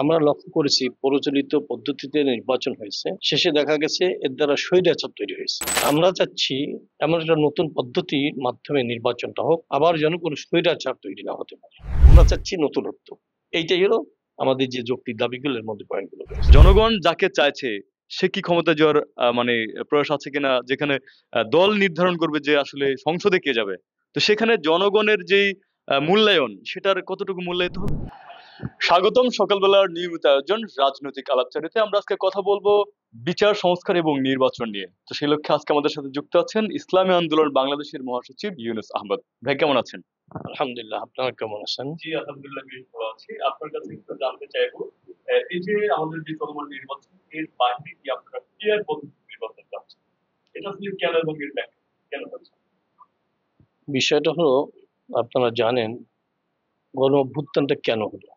আমরা লক্ষ্য করেছি প্রচলিত পদ্ধতিতে নির্বাচন হয়েছে, শেষে দেখা গেছে এর দ্বারা স্বৈরাচার তৈরি হয়েছে। আমরা চাচ্ছি এমন একটা নতুন পদ্ধতির মাধ্যমে নির্বাচনটা হোক, আবার যেন কোনো স্বৈরাচার তৈরি না হতে পারে। আমরা চাচ্ছি নতুনত্ব। এইটাই হলো আমাদের যে যৌক্তিক দাবিগুলোর মধ্যে পয়েন্টগুলো। জনগণ যাকে চাইছে সে কি ক্ষমতা যাওয়ার মানে প্রয়াস আছে কিনা, যেখানে দল নির্ধারণ করবে যে আসলে সংসদে কে যাবে, তো সেখানে জনগণের যেই মূল্যায়ন সেটার কতটুকু মূল্যায়িত হবে। স্বাগতম সকালবেলার নিয়মিত আয়োজন রাজনৈতিক আলাপচারিতে। আমরা আজকে কথা বলবো বিচার সংস্কার এবং নির্বাচন নিয়ে। তো সেই লক্ষ্যে আজকে আমাদের সাথে যুক্ত আছেন ইসলামী আন্দোলন বাংলাদেশের মহাসচিব ইউনুস আহমদ ভাই। কেমন আছেন? আলহামদুলিল্লাহ, আপনারা কেমন আছেন? জি আলহামদুলিল্লাহ, বেশ ভালো আছি। আপনার কাছে একটু জানতে চাইবো, এই যে আমাদের যে চলমান নির্বাচন, এর বাইরে কি আপনারা ক্লিয়ার পদ্ধতি নির্বাচন চাচ্ছেন, এটা আসলে কেন এবং এর ব্যাখ্যা কেন হচ্ছে? বিষয়টা হলো, আপনারা জানেন গণ অভ্যুত্থানটা কেন হলো।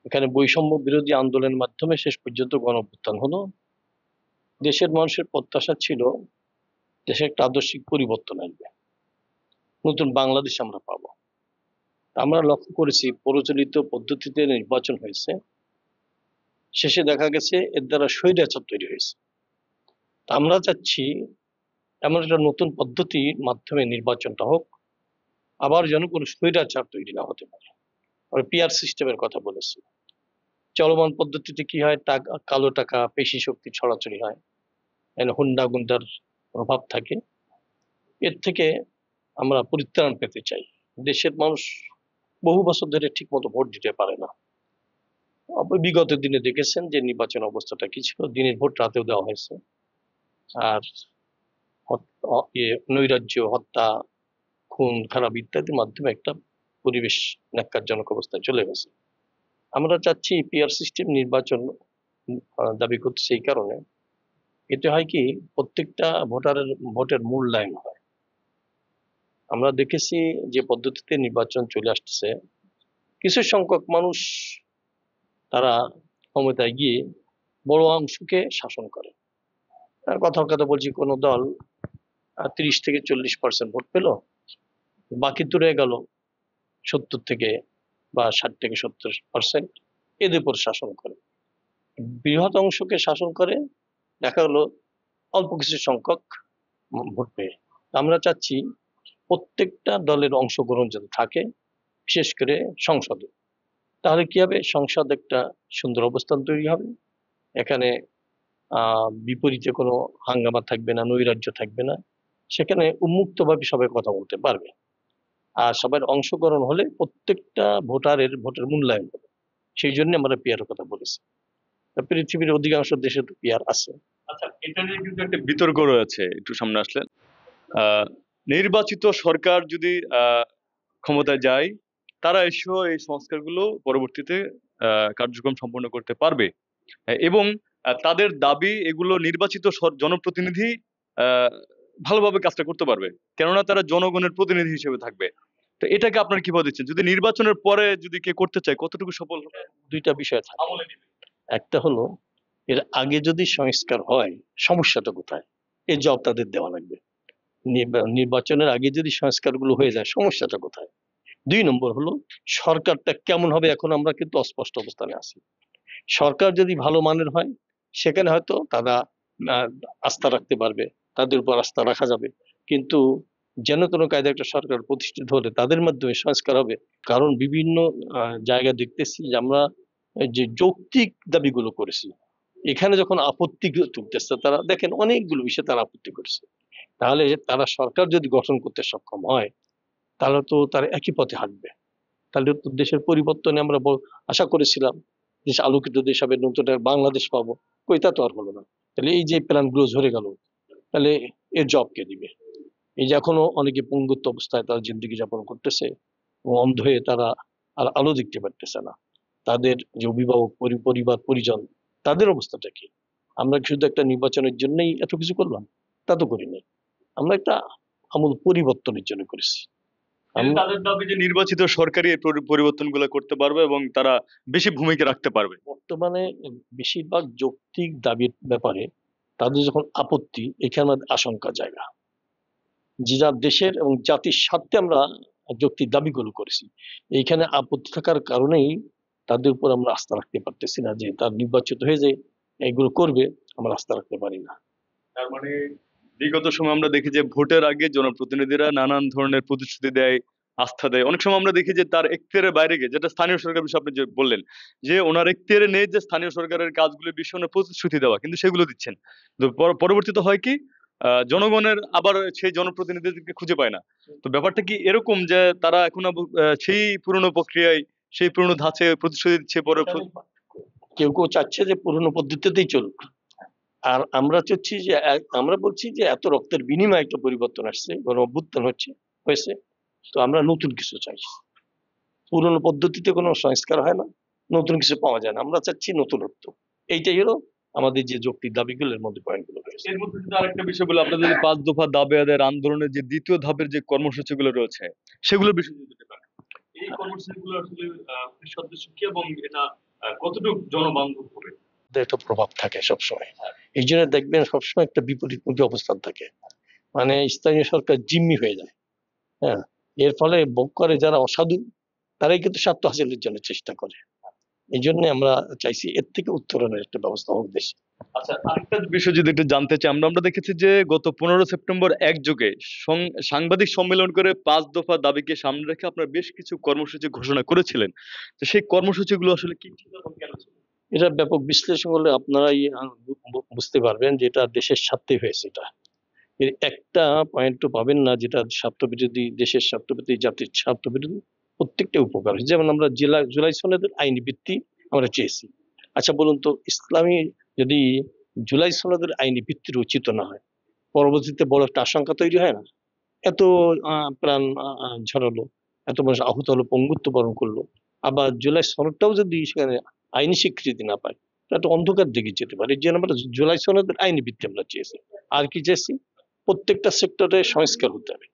এখানে বৈষম্য বিরোধী আন্দোলনের মাধ্যমে শেষ পর্যন্ত গণ অভ্যুত্থান হলো। দেশের মানুষের প্রত্যাশা ছিল দেশে একটা আদর্শিক পরিবর্তন আসবে, নতুন বাংলাদেশ আমরা পাবো। আমরা লক্ষ্য করেছি প্রচলিত পদ্ধতিতে নির্বাচন হয়েছে, শেষে দেখা গেছে এর দ্বারা স্বৈরাচার তৈরি হয়েছে। আমরা চাচ্ছি এমন একটা নতুন পদ্ধতির মাধ্যমে নির্বাচনটা হোক, আবার যেন কোনো স্বৈরাচার তৈরি না হতে পারে। আমরা পিআর সিস্টেমের কথা বলেছি। চলমান পদ্ধতিতে কি হয়, টাকা, কালো টাকা, পেশি শক্তি ছড়াছড়ি হয়, হুন্ডা গুন্ডার প্রভাব থাকে। এর থেকে আমরা পরিত্রাণ পেতে চাই। দেশের মানুষ বহু বছর ধরে ঠিক মতো ভোট দিতে পারে না। বিগত দিনে দেখেছেন যে নির্বাচন অবস্থাটা কি ছিল, দিনের ভোট রাতেও দেওয়া হয়েছে। আর নৈরাজ্য, হত্যা, খুন খারাপ ইত্যাদির মাধ্যমে একটা পরিবেশ ন্যাক্কারজনক অবস্থায় চলে গেছে। আমরা চাচ্ছি পিআর সিস্টেম নির্বাচন দাবি করতেছে এই কারণে, এতে হয় কি, প্রত্যেকটা ভোটারের ভোটের মূল্যায়ন হয়। আমরা দেখেছি যে পদ্ধতিতে নির্বাচন চলে আসতেছে, কিছু সংখ্যক মানুষ তারা ক্ষমতায় গিয়ে বড় অংশকে শাসন করে। কথার কথা বলছি, কোনো দল 30 থেকে 40% ভোট পেল, বাকি তো রয়ে গেল 70 থেকে বা 60 থেকে 70%, এদের উপর শাসন করে, বৃহৎ অংশকে শাসন করে। দেখা গেলো অল্প কিছু সংখ্যক ভোট পেয়ে। আমরা চাচ্ছি প্রত্যেকটা দলের অংশগ্রহণ যাতে থাকে, বিশেষ করে সংসদে। তাহলে কি হবে, সংসদ একটা সুন্দর অবস্থান তৈরি হবে। এখানে বিপরীতে কোনো হাঙ্গামা থাকবে না, নৈরাজ্য থাকবে না। সেখানে উন্মুক্তভাবে সবাই কথা বলতে পারবে। আর সবার অংশগ্রহণ হলে প্রত্যেকটা ভোটারের ভোটের মূল্যায়ন হবে। সেই জন্য আমরা পিয়ারের কথা বলেছি। পৃথিবীর অধিকাংশ দেশে তো পিয়ার আছে। আচ্ছা, এটা নিয়ে কিন্তু একটা বিতর্ক রয়েছে, একটু সামনে আসলে। নির্বাচিত সরকার যদি ক্ষমতায় যায়, তারা এসেও এই সংস্কারগুলো পরবর্তীতে কার্যক্রম সম্পন্ন করতে পারবে, এবং তাদের দাবি এগুলো নির্বাচিত জনপ্রতিনিধি ভালোভাবে কাজটা করতে পারবে, কেননা তারা জনগণের প্রতিনিধি হিসেবে থাকবে। তো এটাকে আপনার কিভাবে দিচ্ছেন, যদি নির্বাচনের পরে যদি কে করতে চায় কতটুকু সফল হবে? দুইটা বিষয় থাকে। একটা হলো, এর আগে যদি সংস্কার হয়, সমস্যাটা কোথায়, এই জবাব তাদের দেওয়া লাগবে। নির্বাচনের আগে যদি সংস্কারগুলো হয়ে যায়, সমস্যাটা কোথায়। 2 নম্বর হলো, সরকারটা কেমন হবে, এখন আমরা কিন্তু অস্পষ্ট অবস্থানে আছি। সরকার যদি ভালো মানের হয়, সেখানে হয়তো তারা আস্থা রাখতে পারবে, তাদের উপর আস্থা রাখা যাবে। কিন্তু যেন তেন কায়দা একটা সরকার প্রতিষ্ঠিত হলে তাদের মাধ্যমে সংস্কার হবে। কারণ বিভিন্ন জায়গা দেখতেছি যে আমরা যে যৌক্তিক দাবিগুলো করেছি, এখানে যখন আপত্তি তুলতেছে, তারা দেখেন অনেকগুলো বিষয়ে তারা আপত্তি করেছে। তাহলে তারা সরকার যদি গঠন করতে সক্ষম হয়, তাহলে তো তারা একই পথে হাঁটবে। তাহলে তো দেশের পরিবর্তনে আমরা আশা করেছিলাম দেশ আলোকিত দেশ হবে, নতুন বাংলাদেশ পাবো, কই তা তো আর হলো না। তাহলে এই যে প্ল্যান গুলো ঝরে গেল, তাহলে এর জব কে দিবে? এই যে এখনো অনেকে পঙ্গুত্ব অবস্থায় তারা জিন্দগি যাপন করতেছে, অন্ধ হয়ে তারা আর আলো দেখতে পারতেছে না। তাদের যে অভিভাবক, পরিবার, পরিজন, তাদের অবস্থাটা কি? আমরা শুধু একটা নির্বাচনের জন্যই এত কিছু করলাম? তা তো করিনি। আমরা একটা আমূল পরিবর্তনের জন্য করেছি। তাদের দাবি যে নির্বাচিত সরকারই এই পরিবর্তনগুলো করতে পারবে এবং তারা বেশি ভূমিকা রাখতে পারবে। বর্তমানে বেশিরভাগ যৌক্তিক দাবির ব্যাপারে তাদের যখন আপত্তি, এখানে আমাদের আশঙ্কা জায়গা, যে যা দেশের এবং জাতির স্বার্থে আমরা যৌক্তিক দাবিগুলো করেছি, এইখানে আপত্তি থাকার কারণেই তাদের উপর আমরা আস্থা রাখতে পারতেছি না, যে তার নির্বাচিত হয়ে যে এগুলো করবে আমরা আস্থা রাখতে পারি না। তার মানে বিগত সময় আমরা দেখি যে ভোটের আগে জনপ্রতিনিধিরা নানান ধরনের প্রতিশ্রুতি দেয়, আস্থা দেয়। অনেক সময় আমরা দেখি যে তার এখতিয়ারের বাইরে গিয়ে, যেটা স্থানীয় সরকার বিষয়ে আপনি যে বললেন, যে ওনার এখতিয়ারে নেই যে স্থানীয় সরকারের কাজগুলোর বিষয়ে ওনার প্রতিশ্রুতি দেওয়া, কিন্তু সেগুলো দিচ্ছেন। তো পরবর্তীতে হয় কি, জনগণের আবার সেই জনপ্রতিনিধিদেরকে খুঁজে পায় না। তো ব্যাপারটা কি এরকম যে তারা এখন সেই পুরনো প্রক্রিয়ায়, সেই পুরনো ধাঁচে প্রতিশ্রুতি দিচ্ছে, পরে কেউ কেউ চাচ্ছে যে পুরনো পদ্ধতিতেই চলুক, আর আমরা চাচ্ছি যে আমরা বলছি যে এত রক্তের বিনিময়ে একটা পরিবর্তন আসছে, গণ অভ্যুত্থান হয়েছে, তো আমরা নতুন কিছু চাইছি। পুরনো পদ্ধতিতে কোনো সংস্কার হয় না, নতুন কিছু পাওয়া যায় না, আমরা চাচ্ছি নতুনত্ব। এইটাই হলো আমাদের যে যৌক্তিক দাবিগুলোর মধ্যে পয়েন্টগুলো রয়েছে। এর মধ্যে যদি আরেকটা বিষয় বলে, আপনাদের যে 5 দফা দাবি আদায়ের আন্দোলনের যে দ্বিতীয় ধাপের যে কর্মসূচিগুলো রয়েছে, সেগুলোর বিষয়ে যদি বলতে পারেন। এই কর্মসূচিগুলো আসলে সদস্য কি, এবং এটা কতটুকু জনবান্ধব হবে? একটা প্রভাব থাকে সবসময়, এই জন্য দেখবেন সবসময় একটা বিপরীতমুখী অবস্থান থাকে, মানে স্থানীয় সরকার জিম্মি হয়ে যায়। হ্যাঁ, এর ফলে ভোগ করে যারা অসাধু, তারাই কিন্তু স্বার্থ হাসিলের জন্য চেষ্টা করে। এই জন্য আমরা চাইছি এর থেকে উত্তরণের একটা ব্যবস্থা হোক দেশে। আচ্ছা, আরেকটা বিষয় যদি একটু জানতে চাই, আমরা দেখেছি যে গত 15 সেপ্টেম্বর একযোগে সাংবাদিক সম্মেলন করে 5 দফা দাবিকে সামনে রেখে আপনারা বেশ কিছু কর্মসূচি ঘোষণা করেছিলেন। তো সেই কর্মসূচিগুলো আসলে কি ছিল এবং কেন ছিল? এটা ব্যাপক বিশ্লেষণ করলে আপনারাই বুঝতে পারবেন যে এটা দেশের স্বার্থে হয়েছে। এটা এর একটা পয়েন্টও পাবেন না যেটা স্বার্থবিরোধী, দেশের স্বার্থবিরোধী, জাতির স্বার্থবিরোধী। প্রত্যেকটা উপকার হয়েছে। যেমন আমরা জুলাই সনদের আইনি ভিত্তি আমরা চেয়েছি। আচ্ছা বলুন তো, ইসলামী যদি জুলাই সনদের আইনি ভিত্তির উচিত না হয়, পরবর্তীতে বড় একটা আশঙ্কা তৈরি হয় না? এত প্রাণ ঝরালো, এত মানুষ আহত হলো, পঙ্গুত্ব বরণ করলো, আবার জুলাই সনদটাও যদি সেখানে আইনি স্বীকৃতি না পায়, তা একটা অন্ধকার দিকে যেতে পারে। এই জন্য আমরা জুলাই সনদের আইনি ভিত্তি আমরা চেয়েছি। আর কি চেয়েছি? প্রত্যেকটা সেক্টরে সংস্কার হতে হবে।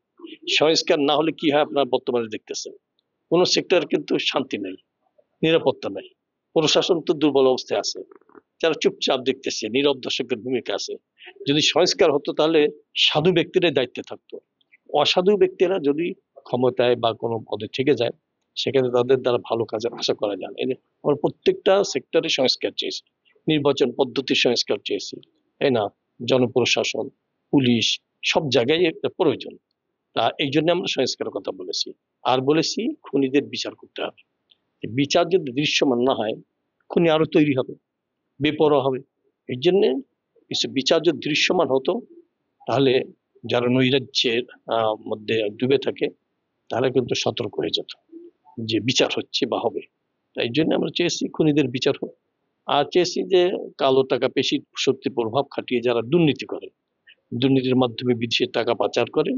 সংস্কার না হলে কি হয় আপনারা বর্তমানে দেখতেছেন, কোনো সেক্টর কিন্তু শান্তি নাই, নিরাপত্তা নাই, প্রশাসন তো দুর্বল অবস্থায় আছে, যারা চুপচাপ দেখতেছে, নীরব দর্শকের ভূমিকা আছে। যদি সংস্কার হতো তাহলে সাধু ব্যক্তিরাই দায়িত্বে থাকতো। অসাধু ব্যক্তিরা যদি ক্ষমতায় বা কোনো পদে থেকে যায়, সেখানে তাদের দ্বারা ভালো কাজের আশা করা যায় না। আমরা প্রত্যেকটা সেক্টরে সংস্কার চেয়েছি, নির্বাচন পদ্ধতির সংস্কার চেয়েছি, তাই না? জনপ্রশাসন, পুলিশ, সব জায়গায় একটা প্রয়োজন। তা এই জন্য আমরা সংস্কারের কথা বলেছি। আর বলেছি খুনিদের বিচার করতে হবে। বিচার যদি দৃশ্যমান না হয়, খুনি আরো তৈরি হবে, বেপরোয়া হবে। এই জন্যে কিছু বিচার যদি দৃশ্যমান হতো, তাহলে যারা নৈরাজ্যের মধ্যে ডুবে থাকে, তাহলে কিন্তু সতর্ক হয়ে যেত যে বিচার হচ্ছে বা হবে। তাই জন্য আমরা চেয়েছি খুনিদের বিচার হোক। আর চেয়েছি যে কালো টাকা পেশি শক্তি প্রভাব খাটিয়ে যারা দুর্নীতি করে, দুর্নীতির মাধ্যমে বিদেশে টাকা পাচার করে,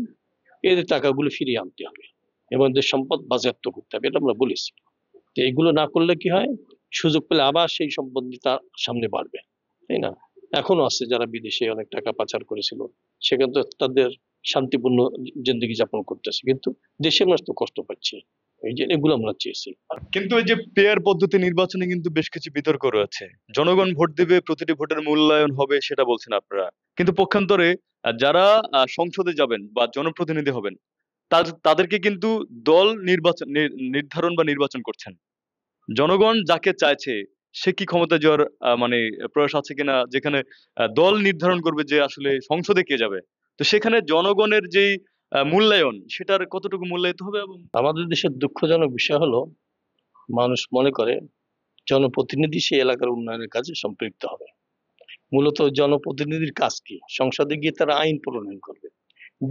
এদের টাকাগুলো ফিরিয়ে আনতে হবে এবং এদের সম্পদ বাজেয়াপ্ত করতে হবে, এটা আমরা বলেছি। তো এগুলো না করলে কি হয়, সুযোগ পেলে আবার সেই সম্পদ নিয়ে তার সামনে বাড়বে, তাই না? এখনো আছে যারা বিদেশে অনেক টাকা পাচার করেছিল, সেখানে তো তাদের শান্তিপূর্ণ জিন্দেগি যাপন করতেছে, কিন্তু দেশের মানুষ তো কষ্ট পাচ্ছে। এই যে এগুলো আমরা চেয়েছি। কিন্তু এই যে পেয়ার পদ্ধতি নির্বাচনে কিন্তু বেশ কিছু বিতর্ক রয়েছে। জনগণ ভোট দিবে, প্রতিটি ভোটের মূল্যায়ন হবে, সেটা বলছেন আপনারা। কিন্তু পক্ষান্তরে যারা সংসদে যাবেন বা জনপ্রতিনিধি হবেন, তাদেরকে কিন্তু দল নির্ধারণ বা নির্বাচন করছেন। জনগণ যাকে চাইছে, সে কি ক্ষমতায় যাওয়ার মানে প্রয়াস আছে কিনা, যেখানে দল নির্ধারণ করবে যে আসলে সংসদে কে যাবে। তো সেখানে জনগণের যেই মূল্যায়ন, সেটার কতটুকু মূল্যায়িত হবে? এবং আমাদের দেশের দুঃখজনক বিষয় হলো, মানুষ মনে করে জনপ্রতিনিধি সেই এলাকার উন্নয়নের কাজে সম্পৃক্ত হবে। মূলত জনপ্রতিনিধির কাজ কি? সংসদে গিয়ে তারা আইন প্রণয়ন করবে,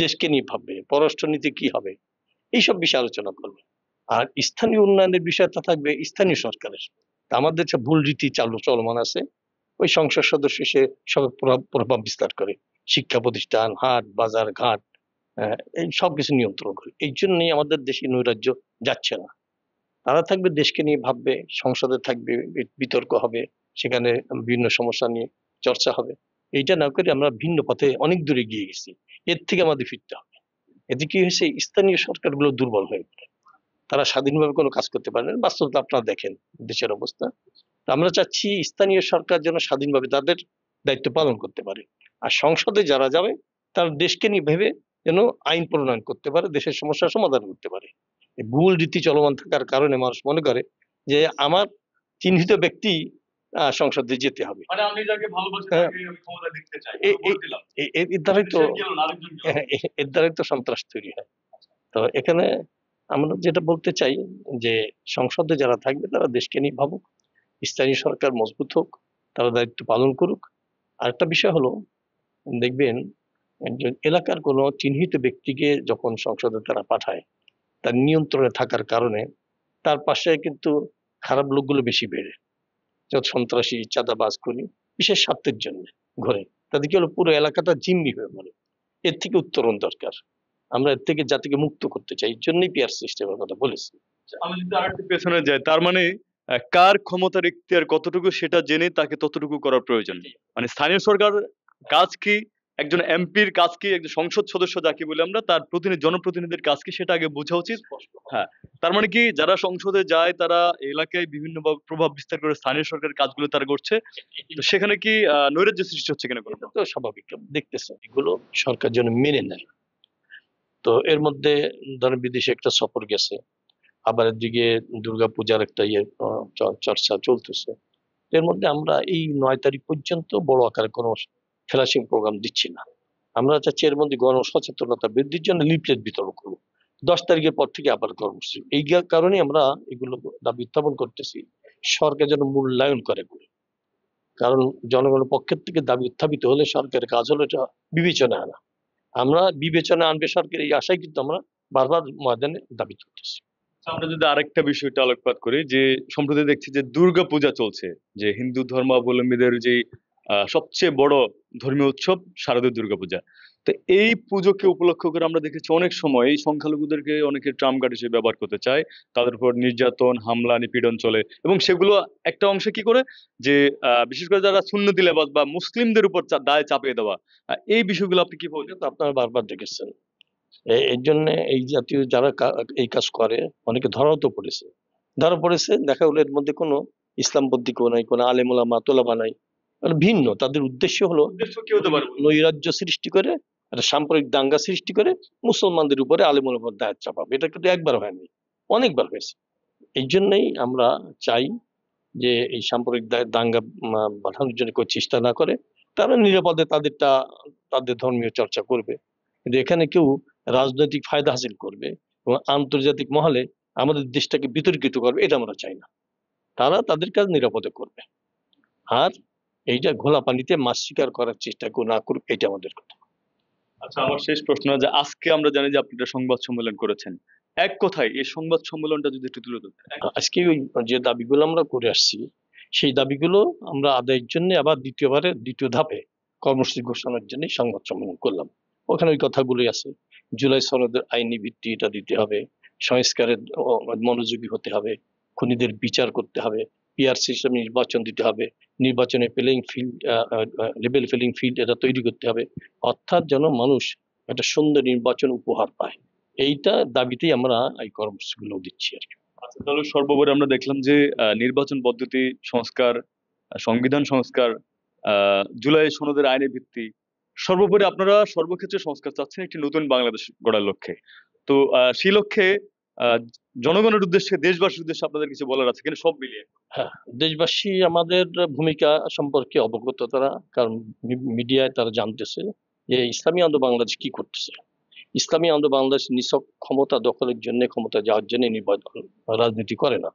দেশকে নিয়ে ভাববে, পররাষ্ট্রনীতি কি হবে, এইসব বিষয়ে আলোচনা করবে। আর স্থানীয় উন্নয়নের বিষয়টা থাকবে স্থানীয় সরকারের। তা আমাদের যে ভুল রীতি চলমান আছে, ওই সংসদ সদস্য সে সব প্রভাব বিস্তার করে, শিক্ষা প্রতিষ্ঠান, হাট বাজার ঘাট, এই সবকিছু নিয়ন্ত্রণ করে। এই জন্যই আমাদের দেশে নৈরাজ্য যাচ্ছে না। তারা থাকবে, দেশকে নিয়ে ভাববে, সংসদে থাকবে, বিতর্ক হবে, সেখানে বিভিন্ন সমস্যা নিয়ে চর্চা হবে। এইটা না করে আমরা ভিন্ন পথে অনেক দূরে গিয়ে গেছি। এর থেকে আমাদের ফিরতে হবে। এতে কি হয়েছে, স্থানীয় সরকারগুলো দুর্বল হয়ে পড়ে, তারা স্বাধীনভাবে কোনো কাজ করতে পারে না। বাস্তবতা আপনারা দেখেন দেশের অবস্থা। তো আমরা চাচ্ছি স্থানীয় সরকার যেন স্বাধীনভাবে তাদের দায়িত্ব পালন করতে পারে, আর সংসদে যারা যাবে তারা দেশকে নিয়ে ভেবে যেন আইন প্রণয়ন করতে পারে, দেশের সমস্যার সমাধান করতে পারে। এই ভুল রীতি চলমান থাকার কারণে মানুষ মনে করে যে আমার চিহ্নিত ব্যক্তি সংসদে যেতে হবে। মানে আমি যাকে ভালোবাসি হ্যাঁ। তাকে আমি ক্ষমতা দিতে চাই, এ- বলে এ- দিলাম। এর দ্বারাই তো সে গেল না, আরেকজন গেল। এর দ্বারাই তো সন্ত্রাস তৈরি হয়। তো এখানে আমরা যেটা বলতে চাই যে সংসদে যারা থাকবে তারা দেশকে নিয়ে ভাবুক, স্থানীয় সরকার মজবুত হোক, তারা দায়িত্ব পালন করুক। আরেকটা বিষয় হলো, দেখবেন একজন এলাকার কোনো চিহ্নিত ব্যক্তিকে যখন সংসদে তারা পাঠায়, তার নিয়ন্ত্রণে থাকার কারণে তার পাশে কিন্তু খারাপ লোকগুলো বেশি বেড়ে, যত সন্ত্রাসী, চাঁদাবাজ, খুনি, বিশেষ স্বার্থের জন্য ঘরে, তাদের কি হলো পুরো এলাকাটা জিম্মি হয়ে পড়ে। এর থেকে উত্তরণ দরকার। আমরা এর থেকে জাতিকে মুক্ত করতে চাই, এর জন্যই পিয়ার সিস্টেমের কথা বলেছি। আমি যদি আরেকটু পেছনে যাই, তার মানে কার ক্ষমতার ইখতিয়ার কতটুকু সেটা জেনে তাকে ততটুকু করার প্রয়োজন। মানে স্থানীয় সরকার কাজ কি, একজন এমপির কাজ কি, একজন সংসদ সদস্য যাকে বলি আমরা, তার জনপ্রতিনিধির কাজ কি সেটা আগে বোঝা উচিত। হ্যাঁ, তার মানে কি যারা সংসদে যায় তারা এলাকায় বিভিন্ন প্রভাব বিস্তার করে স্থানীয় সরকারের কাজগুলো তারা করছে, তো সেখানে কি নৈরাজ্য সৃষ্টি হচ্ছে কিনা কোনো? এটা তো স্বাভাবিক, দেখতেছেন এগুলো সরকার যেন মেনে নেয়। তো এর মধ্যে ধরেন বিদেশে একটা সফর গেছে, আবার এদিকে দুর্গাপূজার একটা চর্চা চলতেছে। এর মধ্যে আমরা এই 9 তারিখ পর্যন্ত বড় আকারে কোনো ফ্ল্যাশিং প্রোগ্রাম দিচ্ছি না। আমরা চাচ্ছি এর মধ্যে গণসচেতনতা বৃদ্ধির জন্য লিফলেট বিতরণ করবো। 10 তারিখের পর থেকে আবার কর্মসূচি। এই কারণে আমরা এগুলো দাবি উত্থাপন করতেছি, সরকার যেন মূল্যায়ন করে এগুলো। কারণ জনগণের পক্ষের থেকে দাবি উত্থাপিত হলে সরকারের কাজ হলো এটা বিবেচনা আনা। আমরা বিবেচনা আনবে সরকার, এই আশায় কিন্তু আমরা বারবার ময়দানে দাবি করতেছি। আমরা যদি আরেকটা বিষয়টা আলোকপাত করি, যে সম্প্রতি দেখছি যে দুর্গা পূজা চলছে, যে হিন্দু ধর্মাবলম্বীদের যে সবচেয়ে বড় ধর্মীয় উৎসব শারদীয় দুর্গাপূজা। তো এই পুজোকে উপলক্ষ করে আমরা দেখেছি অনেক সময় এই সংখ্যালঘুদেরকে অনেকে ট্রাম্প কার্ড হিসেবে ব্যবহার করতে চায়, তাদের উপর নির্যাতন, হামলা, নিপীড়ন চলে, এবং সেগুলো একটা অংশে কি করে যে বিশেষ করে যারা সুন্নতি লেবাস বা মুসলিমদের উপর দায় চাপিয়ে দেওয়া, এই বিষয়গুলো আপনি কি বলবেন? এটা তো আপনারা বারবার দেখেছেন। এর জন্য এই জাতীয় যারা এই কাজ করে অনেকে ধরাও তো পড়েছে। ধরা পড়েছে, দেখা গেলো এর মধ্যে কোনো ইসলামপন্থী কেউ নাই, কোনো আলেম ওলামা তোলাবা নাই, মানে ভিন্ন। তাদের উদ্দেশ্য হলো উদ্দেশ্য কি হতে পারে? নৈরাজ্য সৃষ্টি করে, একটা সাম্প্রদায়িক দাঙ্গা সৃষ্টি করে মুসলমানদের উপরে আলেম ওলামার দায় চাপাবে। এটা কিন্তু একবার হয়নি, অনেকবার হয়েছে। এই জন্যই আমরা চাই যে এই সাম্প্রদায়িক দাঙ্গা বাঁধানোর জন্য কেউ চেষ্টা না করে, তারা নিরাপদে তাদের ধর্মীয় চর্চা করবে। কিন্তু এখানে কেউ রাজনৈতিক ফায়দা হাসিল করবে এবং আন্তর্জাতিক মহলে আমাদের দেশটাকে বিতর্কিত করবে, এটা আমরা চাই না। তারা তাদের কাজ নিরাপদে করবে। আর এইটা ঘোলা পানিতে মাছ শিকার করার চেষ্টা কেউ না করুক, এটা আমাদের কথা। আচ্ছা, আমার শেষ প্রশ্ন, যে আজকে আমরা জানি যে আপনি একটা সংবাদ সম্মেলন করেছেন, এক কথায় এই সংবাদ সম্মেলনটা যদি একটু তুলে ধরতেন। আজকে ওই যে দাবিগুলো আমরা করে আসছি, সেই দাবিগুলো আমরা আদায়ের জন্য আবার দ্বিতীয় ধাপে কর্মসূচি ঘোষণার জন্য সংবাদ সম্মেলন করলাম। ওখানে ওই কথাগুলোই আছে। জুলাই সনদের আইনি ভিত্তি এটা দিতে হবে, সংস্কারের মনোযোগী হতে হবে, খুনিদের বিচার করতে হবে, পিআর সিস্টেম নির্বাচন দিতে হবে, নির্বাচনে লেভেল প্লেইং ফিল্ড এটা তৈরি করতে হবে, অর্থাৎ যেন মানুষ একটা সুন্দর নির্বাচন উপহার পায়। এইটা দাবিতেই আমরা এই কর্মসূচিগুলো দিচ্ছি আর কি। আচ্ছা, তাহলে সর্বোপরি আমরা দেখলাম যে নির্বাচন পদ্ধতি সংস্কার, সংবিধান সংস্কার, জুলাই সনদের আইনের ভিত্তি, সর্বোপরি আপনারা সর্বক্ষেত্রে সংস্কার চাচ্ছেন একটি নতুন বাংলাদেশ গড়ার লক্ষ্যে। তো সেই লক্ষ্যে আহ, জনগণের উদ্দেশ্যে, দেশবাসীর উদ্দেশ্যে আপনাদের কিছু বলার আছে কিনা, সব মিলিয়ে? হ্যাঁ, দেশবাসী আমাদের ভূমিকা সম্পর্কে অবগত, তারা কারণ মিডিয়ায় তারা জানতেছে যে ইসলামী আন্দোলন বাংলাদেশ কি করতেছে। ইসলামী আন্দোলন বাংলাদেশ নিছক ক্ষমতা দখলের জন্য, ক্ষমতা যাওয়ার জন্য নির্বাচন রাজনীতি করে না।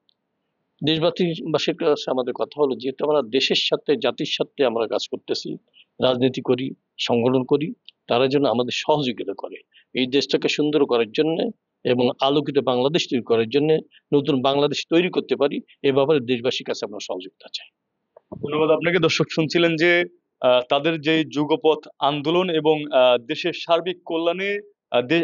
দেশবাসীর কাছে আমাদের কথা হলো, যেহেতু আমরা দেশের সাথে, জাতির সাথে আমরা কাজ করতেছি, রাজনীতি করি, সংগঠন করি, তারা যেন আমাদের সহযোগিতা করে এই দেশটাকে সুন্দর করার জন্য এবং আলোকিত বাংলাদেশ তৈরি করার জন্য, নতুন বাংলাদেশ তৈরি করতে পারি, এ ব্যাপারে দেশবাসীর কাছে আমরা সহযোগিতা চাই। ধন্যবাদ আপনাকে। দর্শক শুনছিলেন যে তাদের যে যুগপথ আন্দোলন এবং দেশের সার্বিক কল্যাণে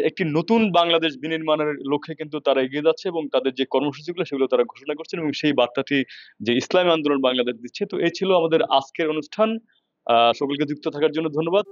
একটি নতুন বাংলাদেশ বিনির্মাণের লক্ষ্যে কিন্তু তারা এগিয়ে যাচ্ছে, এবং তাদের যে কর্মসূচিগুলো সেগুলো তারা ঘোষণা করছেন, এবং সেই বার্তাটি যে ইসলামী আন্দোলন বাংলাদেশ দিচ্ছে। তো এই ছিল আমাদের আজকের অনুষ্ঠান। সকলকে যুক্ত থাকার জন্য ধন্যবাদ।